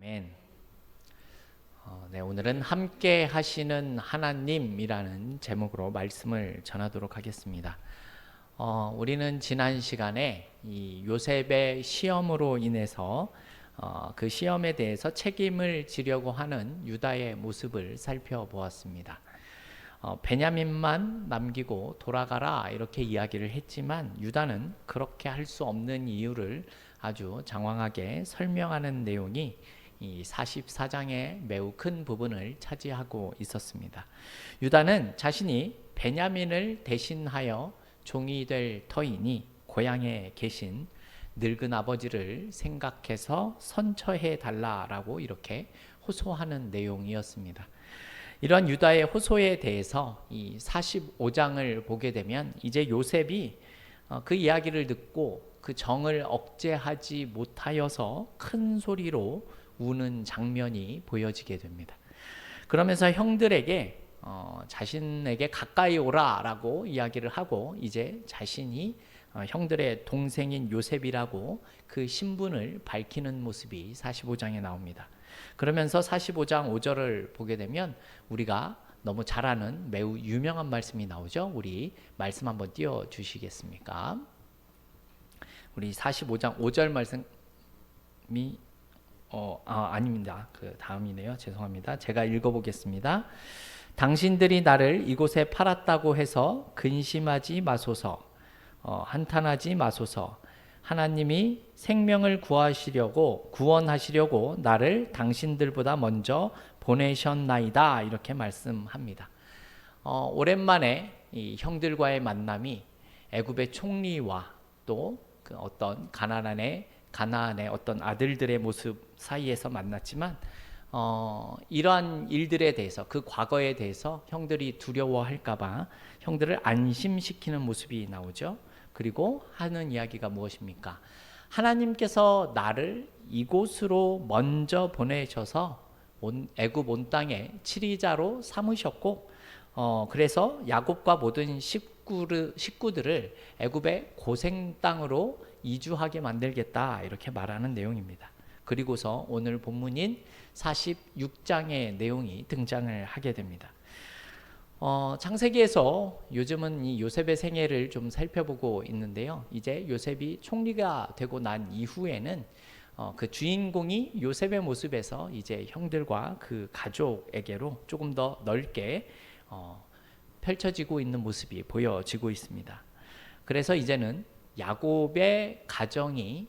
아멘. 네, 오늘은 함께 하시는 하나님이라는 제목으로 말씀을 전하도록 하겠습니다. 우리는 지난 시간에 이 요셉의 시험으로 인해서 그 시험에 대해서 책임을 지려고 하는 유다의 모습을 살펴보았습니다. 베냐민만 남기고 돌아가라 이렇게 이야기를 했지만 유다는 그렇게 할 수 없는 이유를 아주 장황하게 설명하는 내용이 이 44장의 매우 큰 부분을 차지하고 있었습니다. 유다는 자신이 베냐민을 대신하여 종이 될 터이니 고향에 계신 늙은 아버지를 생각해서 선처해 달라라고 이렇게 호소하는 내용이었습니다. 이런 유다의 호소에 대해서 이 45장을 보게 되면 이제 요셉이 그 이야기를 듣고 그 정을 억제하지 못하여서 큰 소리로 우는 장면이 보여지게 됩니다. 그러면서 형들에게 자신에게 가까이 오라라고 이야기를 하고 이제 자신이 형들의 동생인 요셉이라고 그 신분을 밝히는 모습이 45장에 나옵니다. 그러면서 45장 5절을 보게 되면 우리가 너무 잘 아는 매우 유명한 말씀이 나오죠. 우리 말씀 한번 띄워 주시겠습니까? 우리 45장 5절 말씀이 아닙니다. 그 다음이네요. 죄송합니다. 제가 읽어보겠습니다. 당신들이 나를 이곳에 팔았다고 해서 근심하지 마소서. 한탄하지 마소서. 하나님이 생명을 구원하시려고 나를 당신들보다 먼저 보내셨나이다. 이렇게 말씀합니다. 오랜만에 이 형들과의 만남이 애굽의 총리와 또 그 어떤 가나안의 어떤 아들들의 모습 사이에서 만났지만 이러한 일들에 대해서 그 과거에 대해서 형들이 두려워할까봐 형들을 안심시키는 모습이 나오죠. 그리고 하는 이야기가 무엇입니까? 하나님께서 나를 이곳으로 먼저 보내셔서 애굽 온 땅에 치리자로 삼으셨고 그래서 야곱과 모든 식구들을 애굽의 고생 땅으로 이주하게 만들겠다 이렇게 말하는 내용입니다. 그리고서 오늘 본문인 46장의 내용이 등장을 하게 됩니다. 창세기에서 요즘은 이 요셉의 생애를 좀 살펴보고 있는데요. 이제 요셉이 총리가 되고 난 이후에는 그 주인공이 요셉의 모습에서 이제 형들과 그 가족에게로 조금 더 넓게 펼쳐지고 있는 모습이 보여지고 있습니다. 그래서 이제는 야곱의 가정이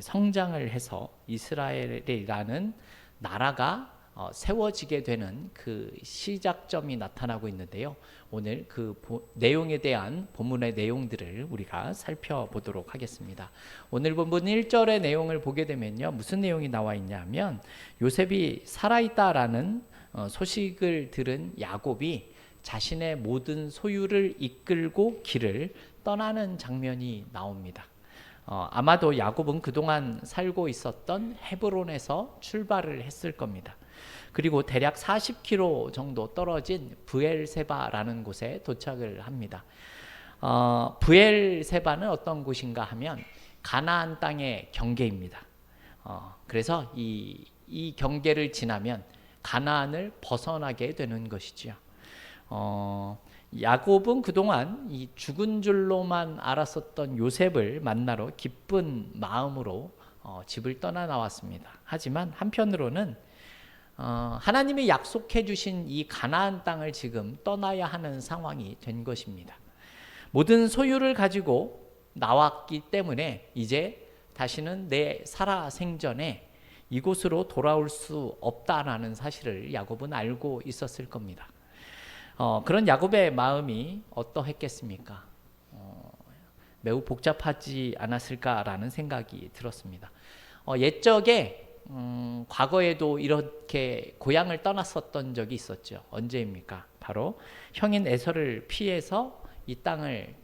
성장을 해서 이스라엘이라는 나라가 세워지게 되는 그 시작점이 나타나고 있는데요. 오늘 그 내용에 대한 본문의 내용들을 우리가 살펴보도록 하겠습니다. 오늘 본문 1절의 내용을 보게 되면요. 무슨 내용이 나와 있냐면 요셉이 살아있다라는 소식을 들은 야곱이 자신의 모든 소유를 이끌고 길을 떠나는 장면이 나옵니다. 아마도 야곱은 그동안 살고 있었던 헤브론에서 출발을 했을 겁니다. 그리고 대략 40km 정도 떨어진 브엘세바라는 곳에 도착을 합니다. 브엘세바는 어떤 곳인가 하면 가나안 땅의 경계입니다. 그래서 이 경계를 지나면 가나안을 벗어나게 되는 것이죠. 야곱은 그동안 이 죽은 줄로만 알았었던 요셉을 만나러 기쁜 마음으로 집을 떠나 나왔습니다. 하지만 한편으로는 하나님이 약속해 주신 이 가나안 땅을 지금 떠나야 하는 상황이 된 것입니다. 모든 소유를 가지고 나왔기 때문에 이제 다시는 내 살아생전에 이곳으로 돌아올 수 없다라는 사실을 야곱은 알고 있었을 겁니다. 그런 야곱의 마음이 어떠했겠습니까? 매우 복잡하지 않았을까라는 생각이 들었습니다. 옛적에 과거에도 이렇게 고향을 떠났었던 적이 있었죠. 언제입니까? 바로 형인 에서를 피해서 이 땅을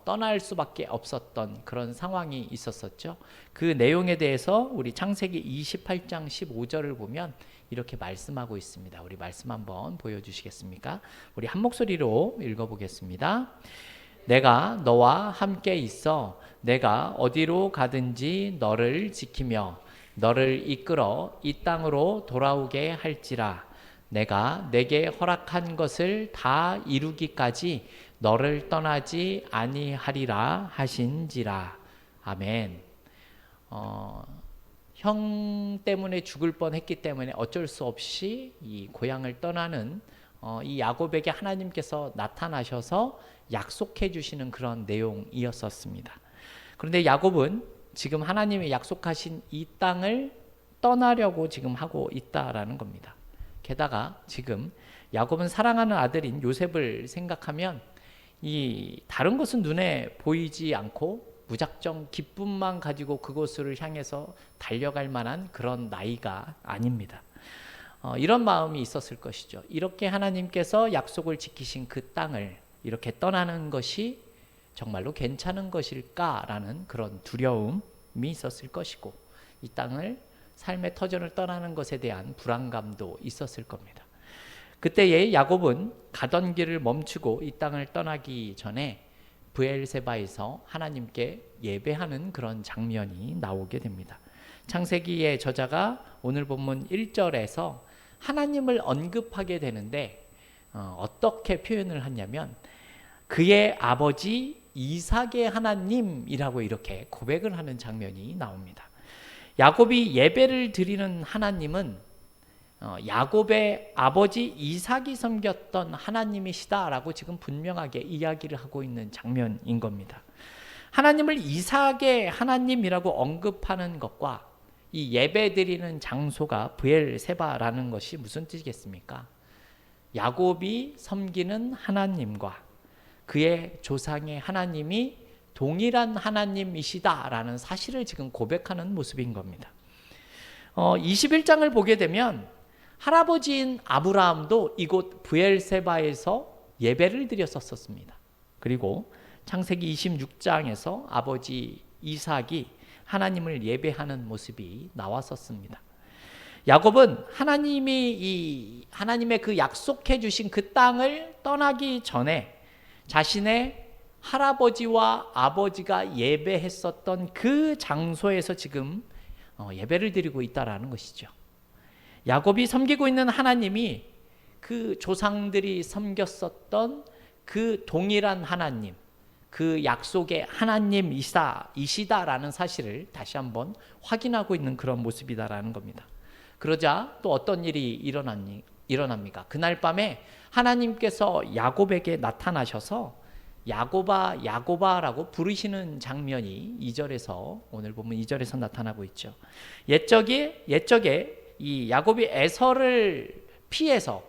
떠날 수밖에 없었던 그런 상황이 있었었죠. 그 내용에 대해서 우리 창세기 28장 15절을 보면 이렇게 말씀하고 있습니다. 우리 말씀 한번 보여주시겠습니까? 우리 한 목소리로 읽어보겠습니다. 내가 너와 함께 있어 내가 어디로 가든지 너를 지키며 너를 이끌어 이 땅으로 돌아오게 할지라. 내가 내게 허락한 것을 다 이루기까지 너를 떠나지 아니하리라 하신지라. 아멘. 형 때문에 죽을 뻔했기 때문에 어쩔 수 없이 이 고향을 떠나는 이 야곱에게 하나님께서 나타나셔서 약속해 주시는 그런 내용이었었습니다. 그런데 야곱은 지금 하나님이 약속하신 이 땅을 떠나려고 지금 하고 있다라는 겁니다. 게다가 지금 야곱은 사랑하는 아들인 요셉을 생각하면 이 다른 것은 눈에 보이지 않고 무작정 기쁨만 가지고 그곳을 향해서 달려갈 만한 그런 나이가 아닙니다. 이런 마음이 있었을 것이죠. 이렇게 하나님께서 약속을 지키신 그 땅을 이렇게 떠나는 것이 정말로 괜찮은 것일까라는 그런 두려움이 있었을 것이고, 이 땅을 삶의 터전을 떠나는 것에 대한 불안감도 있었을 겁니다. 그때에 야곱은 가던 길을 멈추고 이 땅을 떠나기 전에 브엘세바에서 하나님께 예배하는 그런 장면이 나오게 됩니다. 창세기의 저자가 오늘 본문 1절에서 하나님을 언급하게 되는데 어떻게 표현을 하냐면 그의 아버지 이삭의 하나님이라고 이렇게 고백을 하는 장면이 나옵니다. 야곱이 예배를 드리는 하나님은 야곱의 아버지 이삭이 섬겼던 하나님이시다라고 지금 분명하게 이야기를 하고 있는 장면인 겁니다. 하나님을 이삭의 하나님이라고 언급하는 것과 이 예배 드리는 장소가 브엘세바라는 것이 무슨 뜻이겠습니까? 야곱이 섬기는 하나님과 그의 조상의 하나님이 동일한 하나님이시다라는 사실을 지금 고백하는 모습인 겁니다. 21장을 보게 되면 할아버지인 아브라함도 이곳 브엘세바에서 예배를 드렸었습니다. 그리고 창세기 26장에서 아버지 이삭이 하나님을 예배하는 모습이 나왔었습니다. 야곱은 하나님의 그 약속해 주신 그 땅을 떠나기 전에 자신의 할아버지와 아버지가 예배했었던 그 장소에서 지금 예배를 드리고 있다라는 것이죠. 야곱이 섬기고 있는 하나님이 그 조상들이 섬겼었던 그 동일한 하나님, 그 약속의 하나님이시다라는 사실을 다시 한번 확인하고 있는 그런 모습이다라는 겁니다. 그러자 또 어떤 일이 일어납니까? 그날 밤에 하나님께서 야곱에게 나타나셔서 야곱아 야곱아라고 부르시는 장면이 2절에서 오늘 보면 2절에서 나타나고 있죠. 옛적에 이 야곱이 에서를 피해서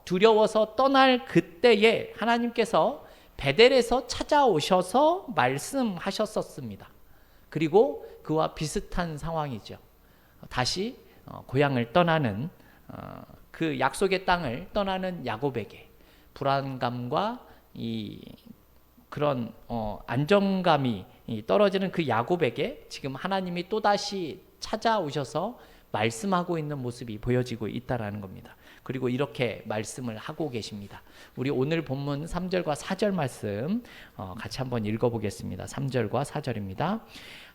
두려워서 떠날 그때에 하나님께서 베델에서 찾아오셔서 말씀하셨었습니다. 그리고 그와 비슷한 상황이죠. 다시 고향을 떠나는 그 약속의 땅을 떠나는 야곱에게 불안감과 이 그런 안정감이 떨어지는 그 야곱에게 지금 하나님이 또다시 찾아오셔서 말씀하고 있는 모습이 보여지고 있다라는 겁니다. 그리고 이렇게 말씀을 하고 계십니다. 우리 오늘 본문 3절과 4절 말씀 같이 한번 읽어보겠습니다. 3절과 4절입니다.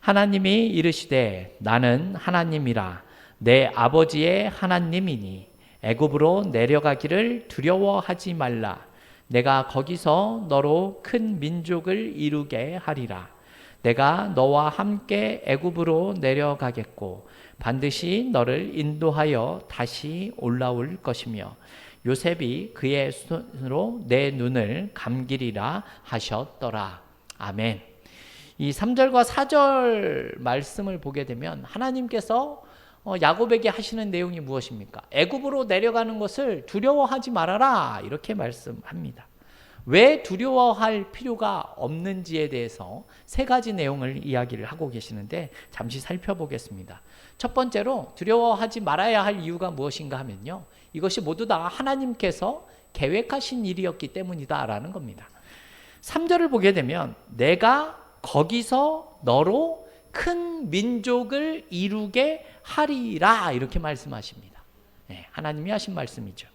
하나님이 이르시되 나는 하나님이라 내 아버지의 하나님이니 애굽으로 내려가기를 두려워하지 말라. 내가 거기서 너로 큰 민족을 이루게 하리라. 내가 너와 함께 애굽으로 내려가겠고 반드시 너를 인도하여 다시 올라올 것이며 요셉이 그의 손으로 내 눈을 감기리라 하셨더라. 아멘. 이 3절과 4절 말씀을 보게 되면 하나님께서 야곱에게 하시는 내용이 무엇입니까? 애굽으로 내려가는 것을 두려워하지 말아라 이렇게 말씀합니다. 왜 두려워할 필요가 없는지에 대해서 세 가지 내용을 이야기를 하고 계시는데 잠시 살펴보겠습니다. 첫 번째로 두려워하지 말아야 할 이유가 무엇인가 하면요, 이것이 모두 다 하나님께서 계획하신 일이었기 때문이다라는 겁니다. 3절을 보게 되면 내가 거기서 너로 큰 민족을 이루게 하리라 이렇게 말씀하십니다. 네, 하나님이 하신 말씀이죠.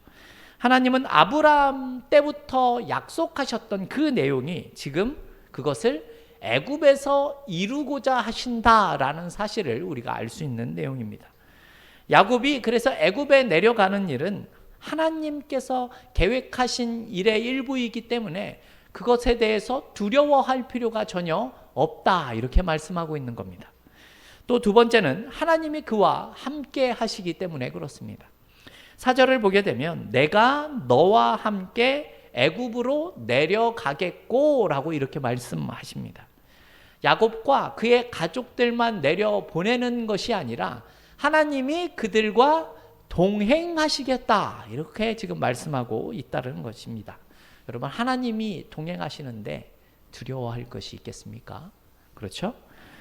하나님은 아브라함 때부터 약속하셨던 그 내용이 지금 그것을 애굽에서 이루고자 하신다라는 사실을 우리가 알 수 있는 내용입니다. 야곱이 그래서 애굽에 내려가는 일은 하나님께서 계획하신 일의 일부이기 때문에 그것에 대해서 두려워할 필요가 전혀 없다, 이렇게 말씀하고 있는 겁니다. 또 두 번째는 하나님이 그와 함께 하시기 때문에 그렇습니다. 4절을 보게 되면 내가 너와 함께 애굽으로 내려가겠고 라고 이렇게 말씀하십니다. 야곱과 그의 가족들만 내려보내는 것이 아니라 하나님이 그들과 동행하시겠다, 이렇게 지금 말씀하고 있다는 것입니다. 여러분, 하나님이 동행하시는데 두려워할 것이 있겠습니까? 그렇죠?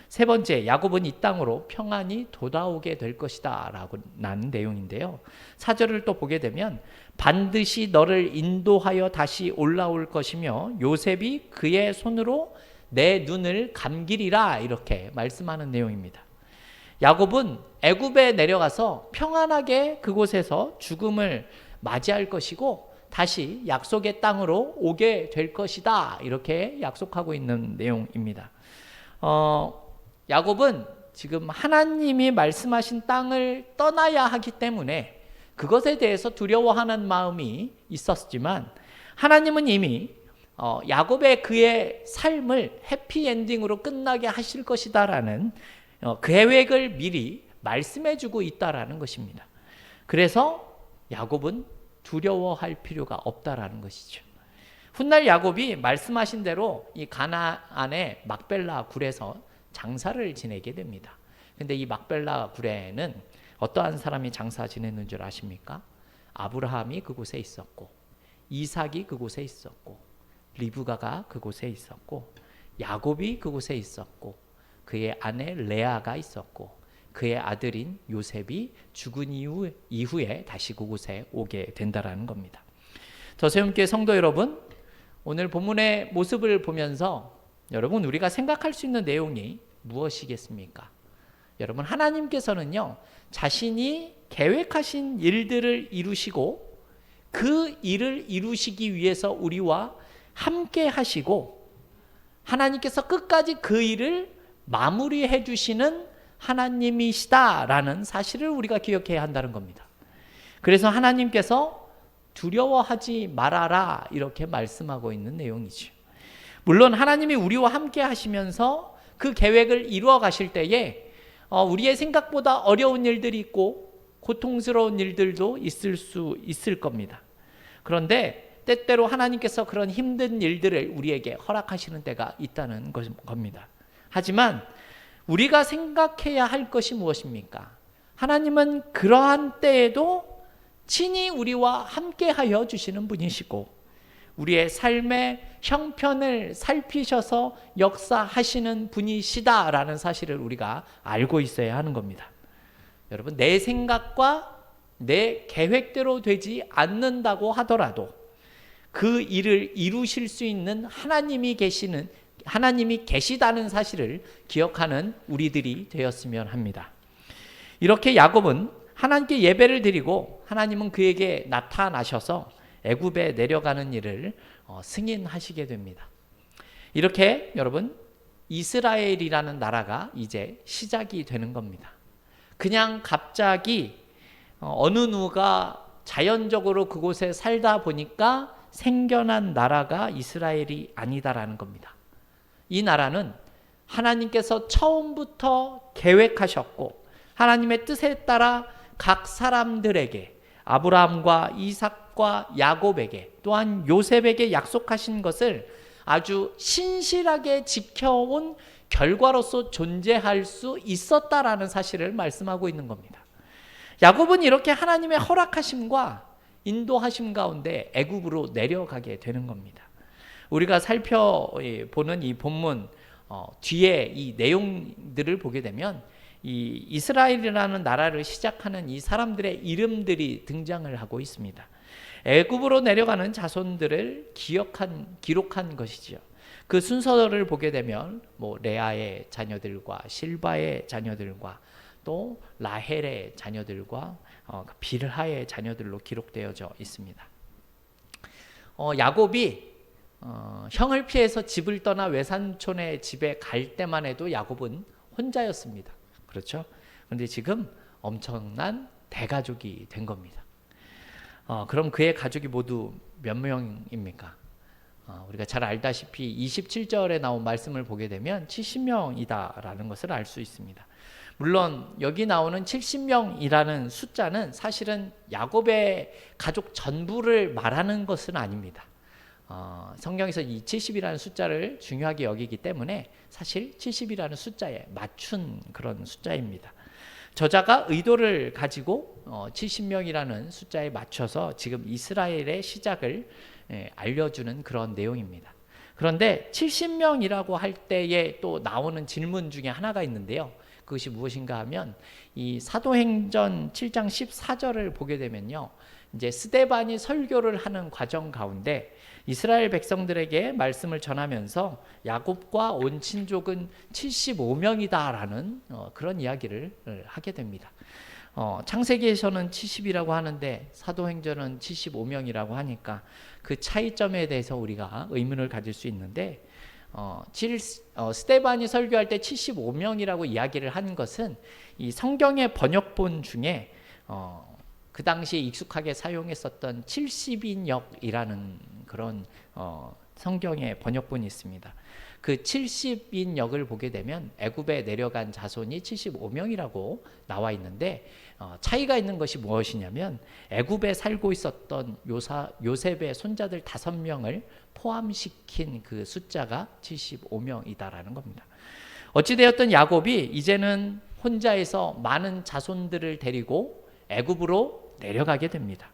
세 번째, 야곱은 이 땅으로 평안히 돌아오게 될 것이다 라고 난 내용인데요. 4절을 또 보게 되면 반드시 너를 인도하여 다시 올라올 것이며 요셉이 그의 손으로 내 눈을 감기리라, 이렇게 말씀하는 내용입니다. 야곱은 애굽에 내려가서 평안하게 그곳에서 죽음을 맞이할 것이고 다시 약속의 땅으로 오게 될 것이다, 이렇게 약속하고 있는 내용입니다. 야곱은 지금 하나님이 말씀하신 땅을 떠나야 하기 때문에 그것에 대해서 두려워하는 마음이 있었지만 하나님은 이미 야곱의 그의 삶을 해피엔딩으로 끝나게 하실 것이다라는 계획을 미리 말씀해주고 있다라는 것입니다. 그래서 야곱은 두려워할 필요가 없다라는 것이죠. 훗날 야곱이 말씀하신 대로 이 가나안의 막벨라 굴에서 장사를 지내게 됩니다. 근데 이 막벨라 굴에는 어떠한 사람이 장사 지냈는 줄 아십니까? 아브라함이 그곳에 있었고, 이삭이 그곳에 있었고, 리브가가 그곳에 있었고, 야곱이 그곳에 있었고, 그의 아내 레아가 있었고, 그의 아들인 요셉이 죽은 이후에 다시 그곳에 오게 된다라는 겁니다. 저세움교회 성도 여러분, 오늘 본문의 모습을 보면서 여러분, 우리가 생각할 수 있는 내용이 무엇이겠습니까? 여러분, 하나님께서는요, 자신이 계획하신 일들을 이루시고 그 일을 이루시기 위해서 우리와 함께 하시고 하나님께서 끝까지 그 일을 마무리해 주시는 하나님이시다라는 사실을 우리가 기억해야 한다는 겁니다. 그래서 하나님께서 두려워하지 말아라, 이렇게 말씀하고 있는 내용이죠. 물론 하나님이 우리와 함께 하시면서 그 계획을 이루어 가실 때에 우리의 생각보다 어려운 일들이 있고 고통스러운 일들도 있을 겁니다. 그런데 때때로 하나님께서 그런 힘든 일들을 우리에게 허락하시는 때가 있다는 겁니다. 하지만 우리가 생각해야 할 것이 무엇입니까? 하나님은 그러한 때에도 친히 우리와 함께하여 주시는 분이시고 우리의 삶의 형편을 살피셔서 역사하시는 분이시다라는 사실을 우리가 알고 있어야 하는 겁니다. 여러분, 내 생각과 내 계획대로 되지 않는다고 하더라도 그 일을 이루실 수 있는 하나님이 계시다는 사실을 기억하는 우리들이 되었으면 합니다. 이렇게 야곱은 하나님께 예배를 드리고 하나님은 그에게 나타나셔서 애굽에 내려가는 일을 승인하시게 됩니다. 이렇게 여러분, 이스라엘이라는 나라가 이제 시작이 되는 겁니다. 그냥 갑자기 어느 누가 자연적으로 그곳에 살다 보니까 생겨난 나라가 이스라엘이 아니다라는 겁니다. 이 나라는 하나님께서 처음부터 계획하셨고 하나님의 뜻에 따라 각 사람들에게, 아브라함과 이삭과 야곱에게, 또한 요셉에게 약속하신 것을 아주 신실하게 지켜온 결과로서 존재할 수 있었다라는 사실을 말씀하고 있는 겁니다. 야곱은 이렇게 하나님의 허락하심과 인도하심 가운데 애굽으로 내려가게 되는 겁니다. 우리가 살펴보는 이 본문 뒤에 이 내용들을 보게 되면 이 이스라엘이라는 나라를 시작하는 이 사람들의 이름들이 등장을 하고 있습니다. 애굽으로 내려가는 자손들을 기록한 것이지요. 그 순서를 보게 되면 레아의 자녀들과 실바의 자녀들과 또 라헬의 자녀들과 빌하의 자녀들로 기록되어져 있습니다. 야곱이 형을 피해서 집을 떠나 외삼촌의 집에 갈 때만 해도 야곱은 혼자였습니다. 그렇죠? 그런데 지금 엄청난 대가족이 된 겁니다. 그럼 그의 가족이 모두 몇 명입니까? 우리가 잘 알다시피 27절에 나온 말씀을 보게 되면 70명이다라는 것을 알 수 있습니다. 물론 여기 나오는 70명이라는 숫자는 사실은 야곱의 가족 전부를 말하는 것은 아닙니다. 성경에서 이 70이라는 숫자를 중요하게 여기기 때문에 사실 70이라는 숫자에 맞춘 그런 숫자입니다. 저자가 의도를 가지고 70명이라는 숫자에 맞춰서 지금 이스라엘의 시작을 알려주는 그런 내용입니다. 그런데 70명이라고 할 때에 또 나오는 질문 중에 하나가 있는데요. 그것이 무엇인가 하면 이 사도행전 7장 14절을 보게 되면요. 이제 스데반이 설교를 하는 과정 가운데 이스라엘 백성들에게 말씀을 전하면서 야곱과 온 친족은 75명이다라는 그런 이야기를 하게 됩니다. 창세기에서는 70이라고 하는데 사도행전은 75명이라고 하니까 그 차이점에 대해서 우리가 의문을 가질 수 있는데 스데반이 설교할 때 75명이라고 이야기를 한 것은 이 성경의 번역본 중에 그 당시에 익숙하게 사용했었던 70인역이라는 그런 성경의 번역본이 있습니다. 그 70인역을 보게 되면 애굽에 내려간 자손이 75명이라고 나와 있는데 차이가 있는 것이 무엇이냐면 애굽에 살고 있었던 요셉의 손자들 5명을 포함시킨 그 숫자가 75명이다라는 겁니다. 어찌되었든 야곱이 이제는 혼자에서 많은 자손들을 데리고 애굽으로 내려가게 됩니다.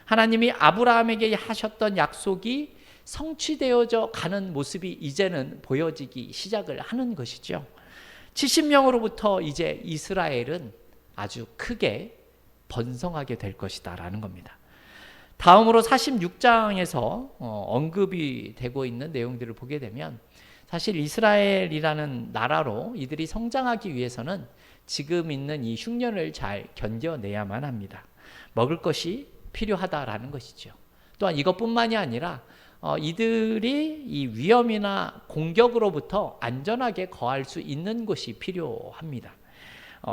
하나님이 아브라함에게 하셨던 약속이 성취되어져 가는 모습이 이제는 보여지기 시작을 하는 것이죠. 70명으로부터 이제 이스라엘은 아주 크게 번성하게 될 것이다 라는 겁니다. 다음으로 46장에서 언급이 되고 있는 내용들을 보게 되면 사실 이스라엘이라는 나라로 이들이 성장하기 위해서는 지금 있는 이 흉년을 잘 견뎌내야만 합니다. 먹을 것이 필요하다라는 것이죠. 또한 이것뿐만이 아니라 이들이 이 위험이나 공격으로부터 안전하게 거할 수 있는 곳이 필요합니다.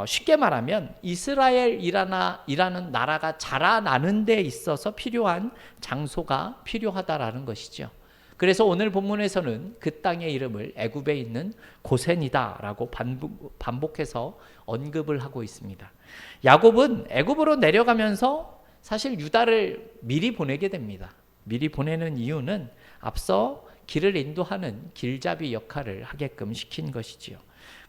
쉽게 말하면 이스라엘이라는 나라가 자라나는 데 있어서 필요한 장소가 필요하다라는 것이죠. 그래서 오늘 본문에서는 그 땅의 이름을 애굽에 있는 고센이다라고 반복해서 언급을 하고 있습니다. 야곱은 애굽으로 내려가면서 사실 유다를 미리 보내게 됩니다. 미리 보내는 이유는 앞서 길을 인도하는 길잡이 역할을 하게끔 시킨 것이지요.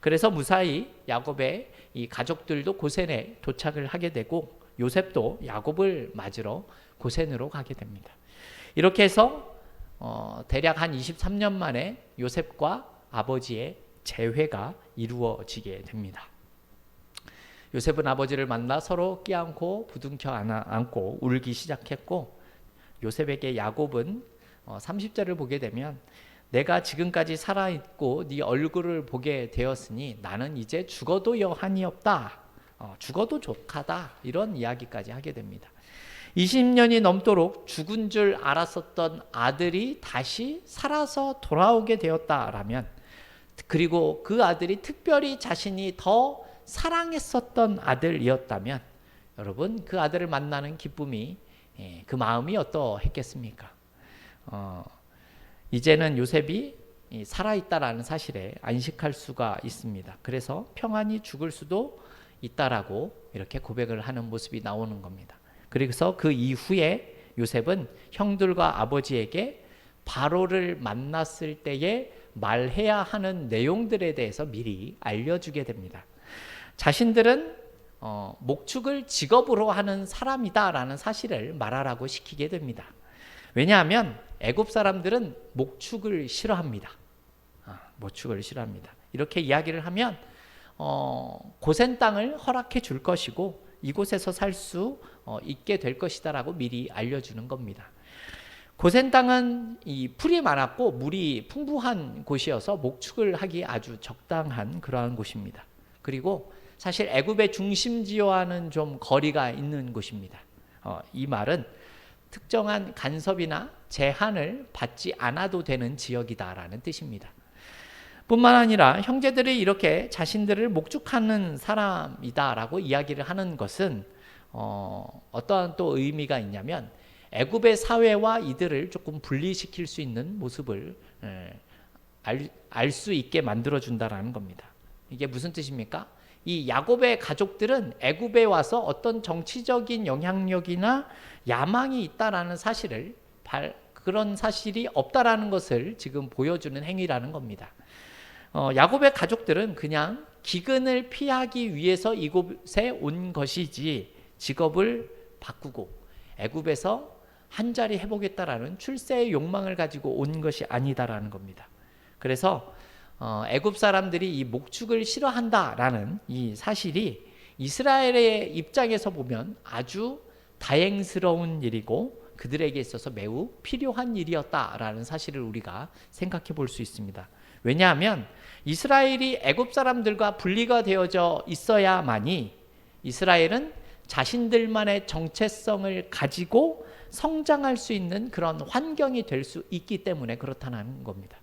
그래서 무사히 야곱의 이 가족들도 고센에 도착을 하게 되고 요셉도 야곱을 맞으러 고센으로 가게 됩니다. 이렇게 해서 대략 한 23년 만에 요셉과 아버지의 재회가 이루어지게 됩니다. 요셉은 아버지를 만나 서로 끼안고 부둥켜 안고 울기 시작했고 요셉에게 야곱은 30절을 보게 되면 내가 지금까지 살아있고 네 얼굴을 보게 되었으니 나는 이제 죽어도 여한이 없다. 죽어도 족하다. 이런 이야기까지 하게 됩니다. 20년이 넘도록 죽은 줄 알았었던 아들이 다시 살아서 돌아오게 되었다라면 그리고 그 아들이 특별히 자신이 더 사랑했었던 아들이었다면 여러분 그 아들을 만나는 기쁨이 그 마음이 어떠했겠습니까? 이제는 요셉이 살아있다라는 사실에 안식할 수가 있습니다. 그래서 평안히 죽을 수도 있다라고 이렇게 고백을 하는 모습이 나오는 겁니다. 그래서 그 이후에 요셉은 형들과 아버지에게 바로를 만났을 때에 말해야 하는 내용들에 대해서 미리 알려주게 됩니다. 자신들은 목축을 직업으로 하는 사람이다라는 사실을 말하라고 시키게 됩니다. 왜냐하면 애굽 사람들은 목축을 싫어합니다. 목축을 싫어합니다. 이렇게 이야기를 하면 고센 땅을 허락해 줄 것이고 이곳에서 살 수 있게 될 것이다라고 미리 알려주는 겁니다. 고센 땅은 이 풀이 많았고 물이 풍부한 곳이어서 목축을 하기 아주 적당한 그러한 곳입니다. 그리고 사실 애굽의 중심지와는 좀 거리가 있는 곳입니다. 이 말은 특정한 간섭이나 제한을 받지 않아도 되는 지역이다라는 뜻입니다. 뿐만 아니라 형제들이 이렇게 자신들을 목축하는 사람이다라고 이야기를 하는 것은 어떠한 또 의미가 있냐면 애굽의 사회와 이들을 조금 분리시킬 수 있는 모습을 알 수 있게 만들어준다라는 겁니다. 이게 무슨 뜻입니까? 이 야곱의 가족들은 애굽에 와서 어떤 정치적인 영향력이나 야망이 있다라는 사실을 그런 사실이 없다라는 것을 지금 보여주는 행위라는 겁니다. 야곱의 가족들은 그냥 기근을 피하기 위해서 이곳에 온 것이지 직업을 바꾸고 애굽에서 한 자리 해보겠다라는 출세의 욕망을 가지고 온 것이 아니다라는 겁니다. 그래서 애굽 사람들이 이 목축을 싫어한다라는 이 사실이 이스라엘의 입장에서 보면 아주 다행스러운 일이고 그들에게 있어서 매우 필요한 일이었다라는 사실을 우리가 생각해 볼 수 있습니다. 왜냐하면 이스라엘이 애굽 사람들과 분리가 되어져 있어야만이 이스라엘은 자신들만의 정체성을 가지고 성장할 수 있는 그런 환경이 될 수 있기 때문에 그렇다는 겁니다.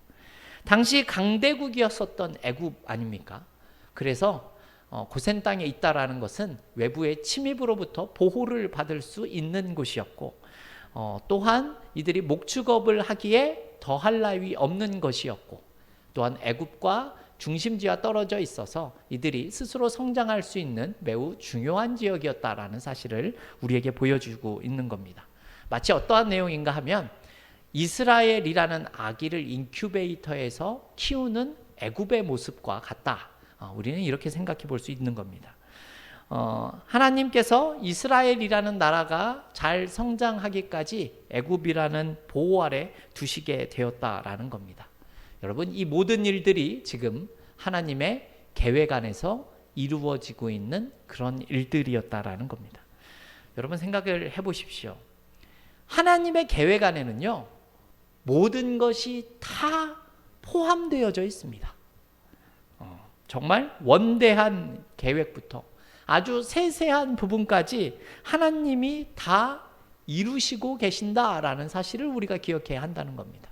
당시 강대국이었었던 애굽 아닙니까? 그래서 고센 땅에 있다라는 것은 외부의 침입으로부터 보호를 받을 수 있는 곳이었고 또한 이들이 목축업을 하기에 더할 나위 없는 것이었고 또한 애굽과 중심지와 떨어져 있어서 이들이 스스로 성장할 수 있는 매우 중요한 지역이었다라는 사실을 우리에게 보여주고 있는 겁니다. 마치 어떠한 내용인가 하면 이스라엘이라는 아기를 인큐베이터에서 키우는 애굽의 모습과 같다. 우리는 이렇게 생각해 볼 수 있는 겁니다. 하나님께서 이스라엘이라는 나라가 잘 성장하기까지 애굽이라는 보호 아래 두시게 되었다라는 겁니다. 여러분, 이 모든 일들이 지금 하나님의 계획 안에서 이루어지고 있는 그런 일들이었다라는 겁니다. 여러분 생각을 해보십시오. 하나님의 계획 안에는요, 모든 것이 다 포함되어져 있습니다. 정말 원대한 계획부터 아주 세세한 부분까지 하나님이 다 이루시고 계신다라는 사실을 우리가 기억해야 한다는 겁니다.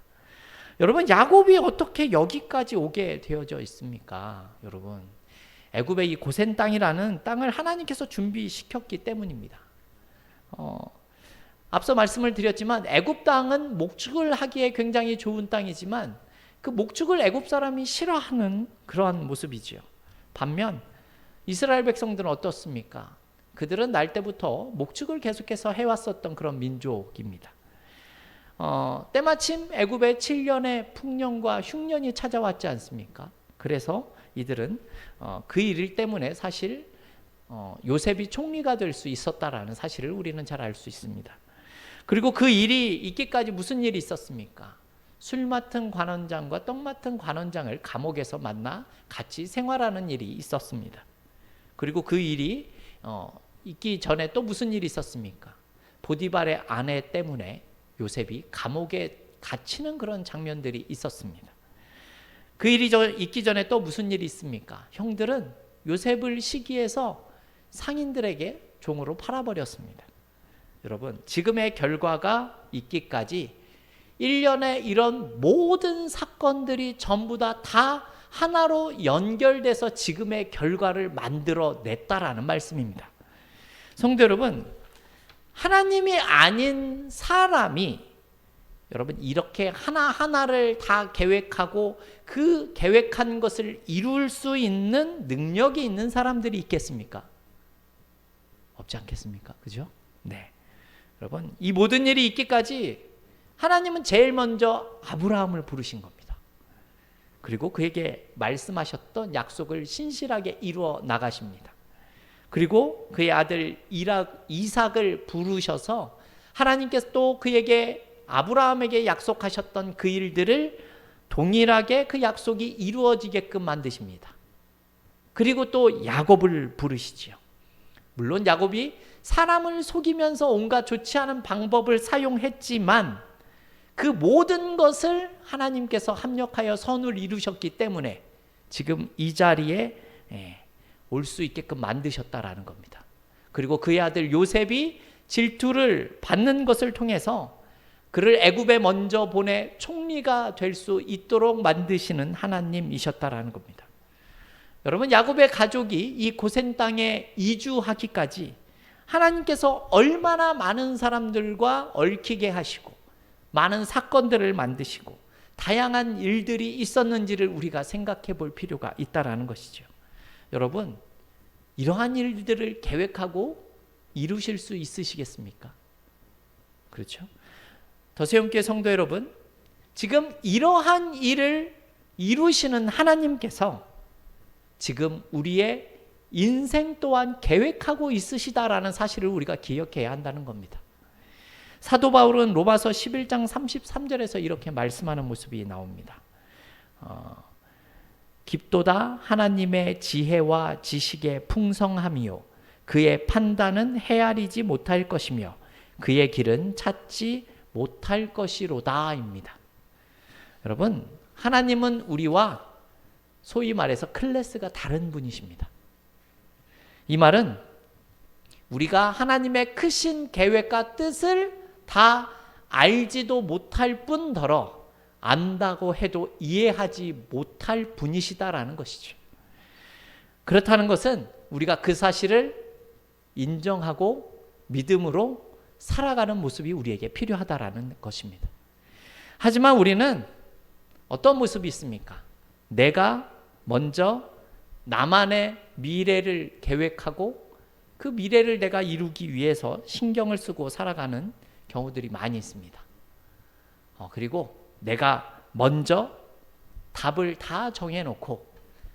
여러분, 야곱이 어떻게 여기까지 오게 되어져 있습니까? 여러분, 애굽의 이 고센 땅이라는 땅을 하나님께서 준비시켰기 때문입니다. 앞서 말씀을 드렸지만 애굽 땅은 목축을 하기에 굉장히 좋은 땅이지만 그 목축을 애굽 사람이 싫어하는 그러한 모습이지요. 반면 이스라엘 백성들은 어떻습니까? 그들은 날 때부터 목축을 계속해서 해왔었던 그런 민족입니다. 때마침 애굽의 7년의 풍년과 흉년이 찾아왔지 않습니까? 그래서 이들은 그 일 때문에 사실 요셉이 총리가 될 수 있었다라는 사실을 우리는 잘 알 수 있습니다. 그리고 그 일이 있기까지 무슨 일이 있었습니까? 술 맡은 관원장과 떡 맡은 관원장을 감옥에서 만나 같이 생활하는 일이 있었습니다. 그리고 그 일이 있기 전에 또 무슨 일이 있었습니까? 보디발의 아내 때문에 요셉이 감옥에 갇히는 그런 장면들이 있었습니다. 그 일이 있기 전에 또 무슨 일이 있습니까? 형들은 요셉을 시기해서 상인들에게 종으로 팔아버렸습니다. 여러분, 지금의 결과가 있기까지 1년에 이런 모든 사건들이 전부 다 하나로 연결돼서 지금의 결과를 만들어냈다라는 말씀입니다. 성도 여러분, 하나님이 아닌 사람이 여러분 이렇게 하나하나를 다 계획하고 그 계획한 것을 이룰 수 있는 능력이 있는 사람들이 있겠습니까? 없지 않겠습니까? 그죠? 네. 여러분, 이 모든 일이 있기까지 하나님은 제일 먼저 아브라함을 부르신 겁니다. 그리고 그에게 말씀하셨던 약속을 신실하게 이루어 나가십니다. 그리고 그의 아들 이삭을 부르셔서 하나님께서 또 그에게 아브라함에게 약속하셨던 그 일들을 동일하게 그 약속이 이루어지게끔 만드십니다. 그리고 또 야곱을 부르시지요. 물론 야곱이 사람을 속이면서 온갖 좋지 않은 방법을 사용했지만 그 모든 것을 하나님께서 합력하여 선을 이루셨기 때문에 지금 이 자리에 올 수 있게끔 만드셨다라는 겁니다. 그리고 그의 아들 요셉이 질투를 받는 것을 통해서 그를 애굽에 먼저 보내 총리가 될 수 있도록 만드시는 하나님이셨다라는 겁니다. 여러분, 야곱의 가족이 이 고센 땅에 이주하기까지 하나님께서 얼마나 많은 사람들과 얽히게 하시고 많은 사건들을 만드시고 다양한 일들이 있었는지를 우리가 생각해 볼 필요가 있다라는 것이죠. 여러분, 이러한 일들을 계획하고 이루실 수 있으시겠습니까? 그렇죠? 더세움교회 성도 여러분, 지금 이러한 일을 이루시는 하나님께서 지금 우리의 인생 또한 계획하고 있으시다라는 사실을 우리가 기억해야 한다는 겁니다. 사도 바울은 로마서 11장 33절에서 이렇게 말씀하는 모습이 나옵니다. 깊도다 하나님의 지혜와 지식의 풍성함이요 그의 판단은 헤아리지 못할 것이며 그의 길은 찾지 못할 것이로다입니다. 여러분, 하나님은 우리와 소위 말해서 클래스가 다른 분이십니다. 이 말은 우리가 하나님의 크신 계획과 뜻을 다 알지도 못할 뿐더러 안다고 해도 이해하지 못할 분이시다라는 것이죠. 그렇다는 것은 우리가 그 사실을 인정하고 믿음으로 살아가는 모습이 우리에게 필요하다라는 것입니다. 하지만 우리는 어떤 모습이 있습니까? 내가 먼저 나만의 미래를 계획하고 그 미래를 내가 이루기 위해서 신경을 쓰고 살아가는 경우들이 많이 있습니다. 그리고 내가 먼저 답을 다 정해놓고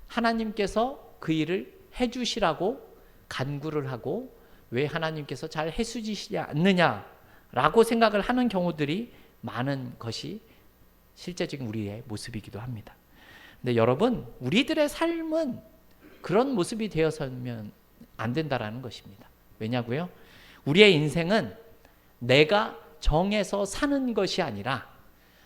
하나님께서 그 일을 해주시라고 간구를 하고 왜 하나님께서 잘 해주시지 않느냐라고 생각을 하는 경우들이 많은 것이 실제적인 우리의 모습이기도 합니다. 근데 여러분, 우리들의 삶은 그런 모습이 되어서는 안 된다라는 것입니다. 왜냐고요? 우리의 인생은 내가 정해서 사는 것이 아니라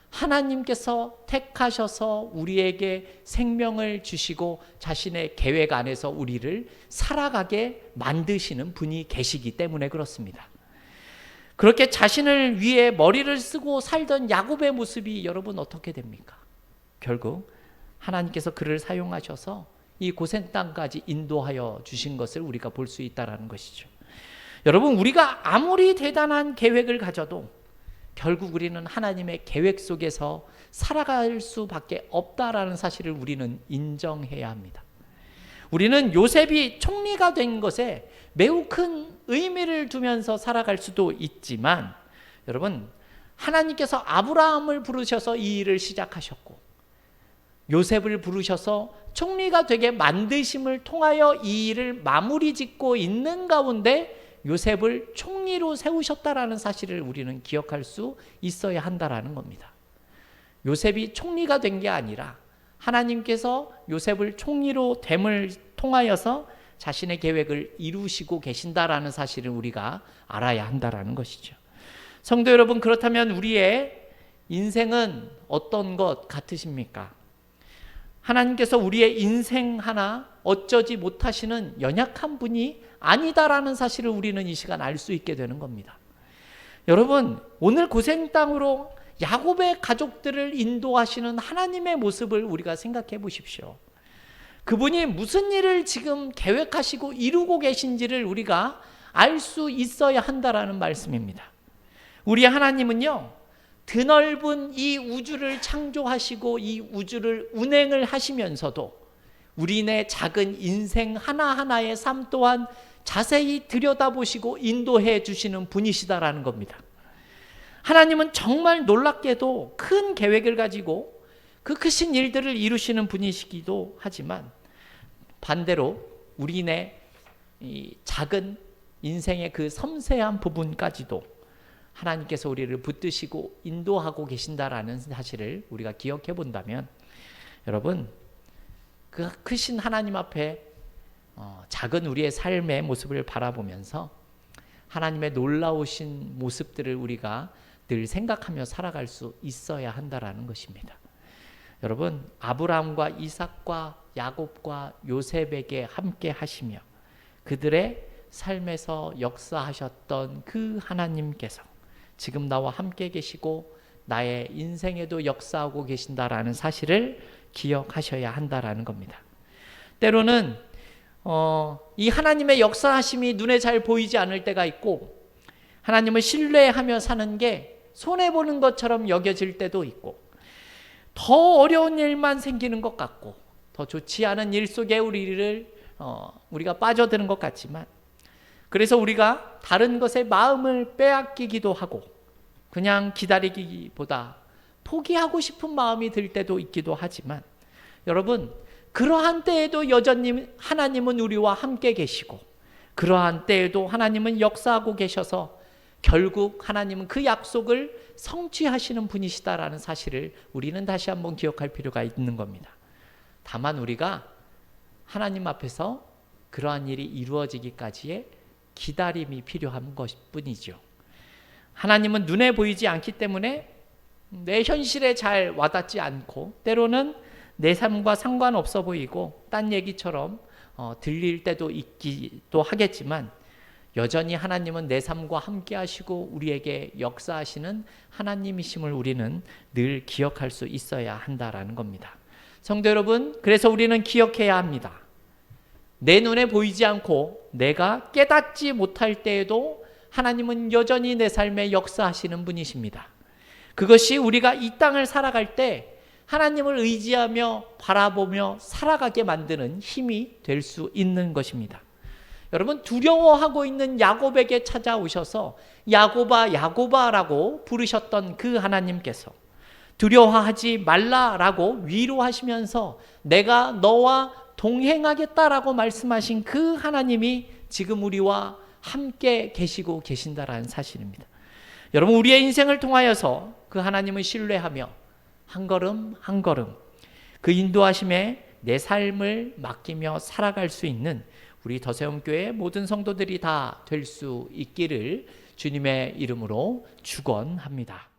하나님께서 택하셔서 우리에게 생명을 주시고 자신의 계획 안에서 우리를 살아가게 만드시는 분이 계시기 때문에 그렇습니다. 그렇게 자신을 위해 머리를 쓰고 살던 야곱의 모습이 여러분 어떻게 됩니까? 결국 하나님께서 그를 사용하셔서 이 고센 땅까지 인도하여 주신 것을 우리가 볼 수 있다는 것이죠. 여러분, 우리가 아무리 대단한 계획을 가져도 결국 우리는 하나님의 계획 속에서 살아갈 수밖에 없다라는 사실을 우리는 인정해야 합니다. 우리는 요셉이 총리가 된 것에 매우 큰 의미를 두면서 살아갈 수도 있지만, 여러분, 하나님께서 아브라함을 부르셔서 이 일을 시작하셨고 요셉을 부르셔서 총리가 되게 만드심을 통하여 이 일을 마무리 짓고 있는 가운데 요셉을 총리로 세우셨다라는 사실을 우리는 기억할 수 있어야 한다라는 겁니다. 요셉이 총리가 된 게 아니라 하나님께서 요셉을 총리로 됨을 통하여서 자신의 계획을 이루시고 계신다라는 사실을 우리가 알아야 한다라는 것이죠. 성도 여러분, 그렇다면 우리의 인생은 어떤 것 같으십니까? 하나님께서 우리의 인생 하나 어쩌지 못하시는 연약한 분이 아니다라는 사실을 우리는 이 시간 알 수 있게 되는 겁니다. 여러분, 오늘 고센 땅으로 야곱의 가족들을 인도하시는 하나님의 모습을 우리가 생각해 보십시오. 그분이 무슨 일을 지금 계획하시고 이루고 계신지를 우리가 알 수 있어야 한다라는 말씀입니다. 우리 하나님은요, 드넓은 이 우주를 창조하시고 이 우주를 운행을 하시면서도 우리네 작은 인생 하나하나의 삶 또한 자세히 들여다보시고 인도해 주시는 분이시다라는 겁니다. 하나님은 정말 놀랍게도 큰 계획을 가지고 그 크신 일들을 이루시는 분이시기도 하지만 반대로 우리네 이 작은 인생의 그 섬세한 부분까지도 하나님께서 우리를 붙드시고 인도하고 계신다라는 사실을 우리가 기억해 본다면, 여러분, 그 크신 하나님 앞에 작은 우리의 삶의 모습을 바라보면서 하나님의 놀라우신 모습들을 우리가 늘 생각하며 살아갈 수 있어야 한다라는 것입니다. 여러분, 아브라함과 이삭과 야곱과 요셉에게 함께 하시며 그들의 삶에서 역사하셨던 그 하나님께서 지금 나와 함께 계시고 나의 인생에도 역사하고 계신다라는 사실을 기억하셔야 한다라는 겁니다. 때로는 이 하나님의 역사하심이 눈에 잘 보이지 않을 때가 있고 하나님을 신뢰하며 사는 게 손해보는 것처럼 여겨질 때도 있고 더 어려운 일만 생기는 것 같고 더 좋지 않은 일 속에 우리가 빠져드는 것 같지만 그래서 우리가 다른 것에 마음을 빼앗기기도 하고 그냥 기다리기보다 포기하고 싶은 마음이 들 때도 있기도 하지만 여러분 그러한 때에도 여전히 하나님은 우리와 함께 계시고 그러한 때에도 하나님은 역사하고 계셔서 결국 하나님은 그 약속을 성취하시는 분이시다라는 사실을 우리는 다시 한번 기억할 필요가 있는 겁니다. 다만 우리가 하나님 앞에서 그러한 일이 이루어지기까지의 기다림이 필요한 것뿐이죠. 하나님은 눈에 보이지 않기 때문에 내 현실에 잘 와닿지 않고 때로는 내 삶과 상관없어 보이고 딴 얘기처럼 들릴 때도 있기도 하겠지만 여전히 하나님은 내 삶과 함께 하시고 우리에게 역사하시는 하나님이심을 우리는 늘 기억할 수 있어야 한다라는 겁니다. 성도 여러분, 그래서 우리는 기억해야 합니다. 내 눈에 보이지 않고 내가 깨닫지 못할 때에도 하나님은 여전히 내 삶에 역사하시는 분이십니다. 그것이 우리가 이 땅을 살아갈 때 하나님을 의지하며 바라보며 살아가게 만드는 힘이 될 수 있는 것입니다. 여러분 두려워하고 있는 야곱에게 찾아오셔서 야곱아 야곱아라고 부르셨던 그 하나님께서 두려워하지 말라라고 위로하시면서 내가 너와 동행하겠다라고 말씀하신 그 하나님이 지금 우리와 함께 계시고 계신다라는 사실입니다. 여러분 우리의 인생을 통하여서 그 하나님을 신뢰하며 한 걸음 한 걸음 그 인도하심에 내 삶을 맡기며 살아갈 수 있는 우리 더세움교회 모든 성도들이 다 될 수 있기를 주님의 이름으로 축원합니다.